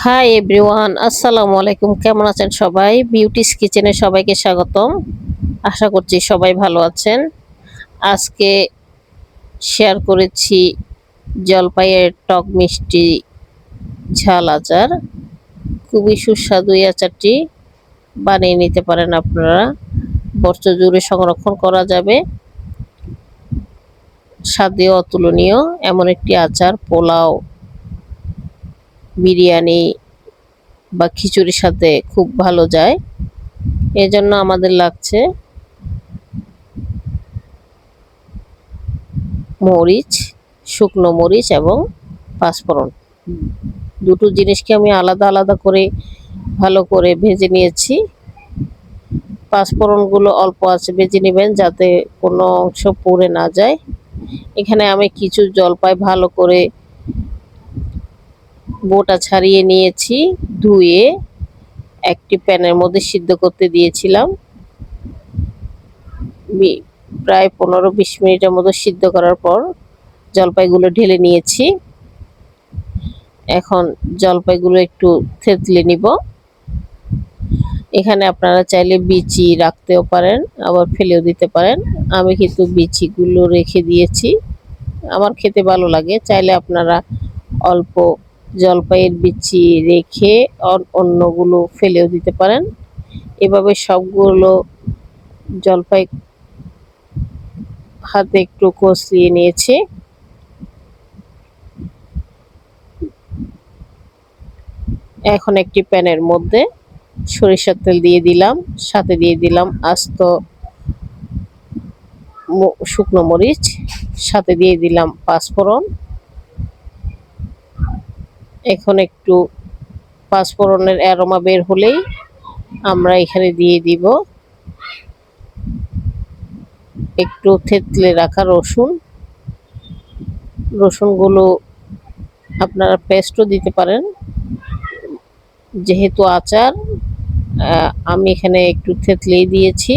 Hi everyone, আসসালামু আলাইকুম। কেমন আছেন সবাই? বিউটিস কিচেনে সবাইকে স্বাগতম। আশা করছি সবাই ভালো আছেন। আজকে শেয়ার করেছি জলপাইয়ের টক মিষ্টি ঝাল আচার। খুবই সুস্বাদু এই আচারটি বানিয়ে নিতে পারেন আপনারা। বছর জুড়ে সংরক্ষণ করা যাবে। স্বাদে অতুলনীয় এমন একটি আচার পোলাও, বিরিয়ানি বা খিচুড়ির সাথে খুব ভালো যায়। এজন্য আমাদের লাগছে মরিচ, শুকনো মরিচ এবং পাঁচফোড়ন। দুটো জিনিসকে আমি আলাদা আলাদা করে ভালো করে ভেজে নিয়েছি। পাঁচফোড়নগুলো অল্প আছে ভেজে নেবেন যাতে কোনো অংশ পুড়ে না যায়। এখানে আমি কিছু জলপাই ভালো করে বোটা ছাড়িয়ে নিয়েছি, ধুয়ে একটি প্যানের মধ্যে সিদ্ধ করতে দিয়েছিলাম। প্রায় 15-20 মিনিটের মতো সিদ্ধ করার পর জলপাইগুলো ঢেলে নিয়েছি। এখন জলপাইগুলো একটু থেতলে নিব। এখানে আপনারা চাইলে বিচি রাখতেও পারেন, আবার ফেলেও দিতে পারেন। আমি কিন্তু বিচিগুলো রেখে দিয়েছি, আমার খেতে ভালো লাগে। চাইলে আপনারা অল্প জলপাইয়ের বিচি রেখে অন্যগুলো ফেলেও দিতে পারেন। এভাবে সবগুলো জলপাই হাতে একটু কষলিয়ে নিয়েছি। এখন একটি প্যানের মধ্যে সরিষার তেল দিয়ে দিলাম, সাথে দিয়ে দিলাম আস্ত শুকনো মরিচ, সাথে দিয়ে দিলাম পাঁচফোড়ন। এখন একটু পাঁচফোড়নের অ্যারোমা বের হলেই আমরা এখানে দিয়ে দিব একটু থেতলে রাখা রসুন। রসুনগুলো আপনারা পেস্টও দিতে পারেন। যেহেতু আচার, আমি এখানে একটু থেতলেই দিয়েছি।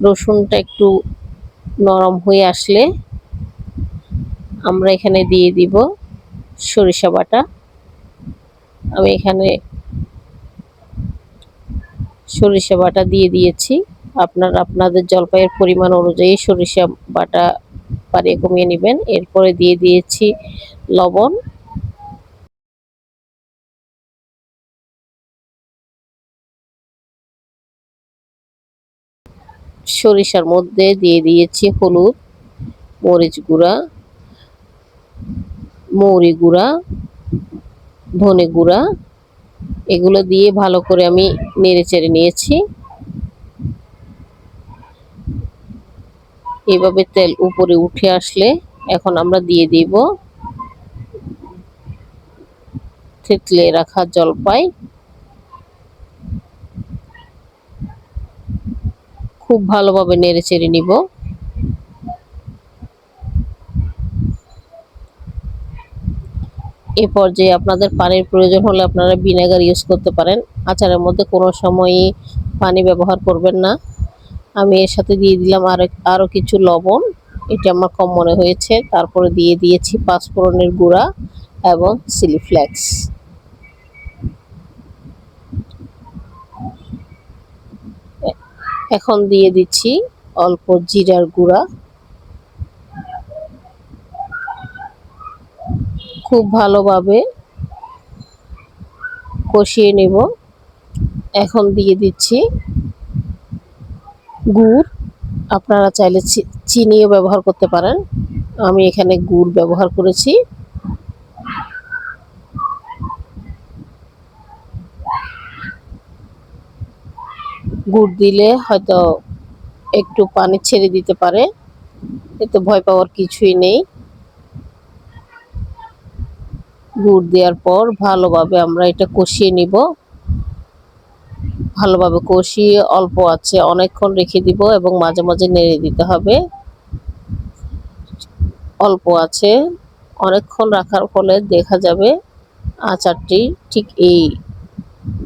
রসুনটা একটু নরম হয়ে আসলে আমরা এখানে দিয়ে দিব সরিষা বাটা। আমি এখানে সরিষা বাটা দিয়ে দিয়েছি। আপনারা আপনাদের জলপাইয়ের পরিমাণ অনুযায়ী সরিষা বাটা বাড়িয়ে কমিয়ে নেবেন। এরপরে দিয়ে দিয়েছি লবণ, সরিষার মধ্যে দিয়ে দিয়েছি হলুদ, মরিচ গুঁড়া, মৌরি গুঁড়া, ধনে গুঁড়া। এগুলো দিয়ে ভালো করে আমি নেড়ে চেড়ে নিয়েছি। এভাবে তেল উপরে উঠে আসলে এখন আমরা দিয়ে দিব থেতলে রাখা জলপাই। খুব ভালোভাবে নেড়ে চেড়ে নিব। এ পর্যায়ে আপনাদের পানির প্রয়োজন হলে আপনারা ভিনেগার ইউজ করতে পারেন। আচারের মধ্যে কোনো সময়ই পানি ব্যবহার করবেন না। আমি এর সাথে দিয়ে দিলাম আরও কিছু লবণ, এটা আমার কম মনে হয়েছে। তারপরে দিয়ে দিয়েছি পাঁচফোড়নের গুঁড়া এবং চিলি ফ্লেক্স। এখন দিয়ে দিচ্ছি অল্প জিরার গুঁড়া। খুব ভালোভাবে কষিয়ে নেব। এখন দিয়ে দিচ্ছি গুড়। আপনারা চাইলে চিনিও ব্যবহার করতে পারেন, আমি এখানে গুড় ব্যবহার করেছি। গুড় দিলে হয়তো একটু পানি ছেড়ে দিতে পারে, এতে ভয় পাওয়ার কিছুই নেই। গুড় দেওয়ার পর ভালোভাবে আমরা এটা কষিয়ে নিব। ভালোভাবে কষিয়ে অল্প আছে অনেকক্ষণ রেখে দিব এবং মাঝে মাঝে নেড়ে দিতে হবে। অল্প আছে অনেকক্ষণ রাখার ফলে দেখা যাবে আচারটি ঠিক এই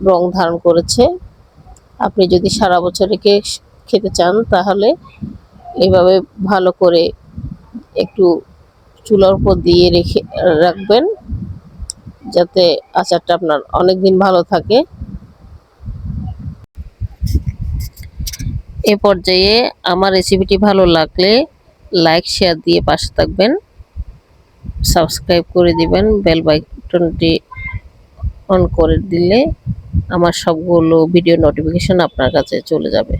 রং ধারণ করেছে। আপনি যদি সারা বছর রেখে খেতে চান তাহলে এইভাবে ভালো করে একটু চুলার উপর দিয়ে রেখে রাখবেন, যাতে আচারটা আপনার অনেক দিন ভালো থাকে। এ পর্যায়ে আমার রেসিপিটি ভালো লাগলে লাইক শেয়ার দিয়ে পাশে থাকবেন, সাবস্ক্রাইব করে দিবেন, বেল বাটনটি অন করে দিলে আমার সবগুলো ভিডিও নোটিফিকেশন আপনার কাছে চলে যাবে।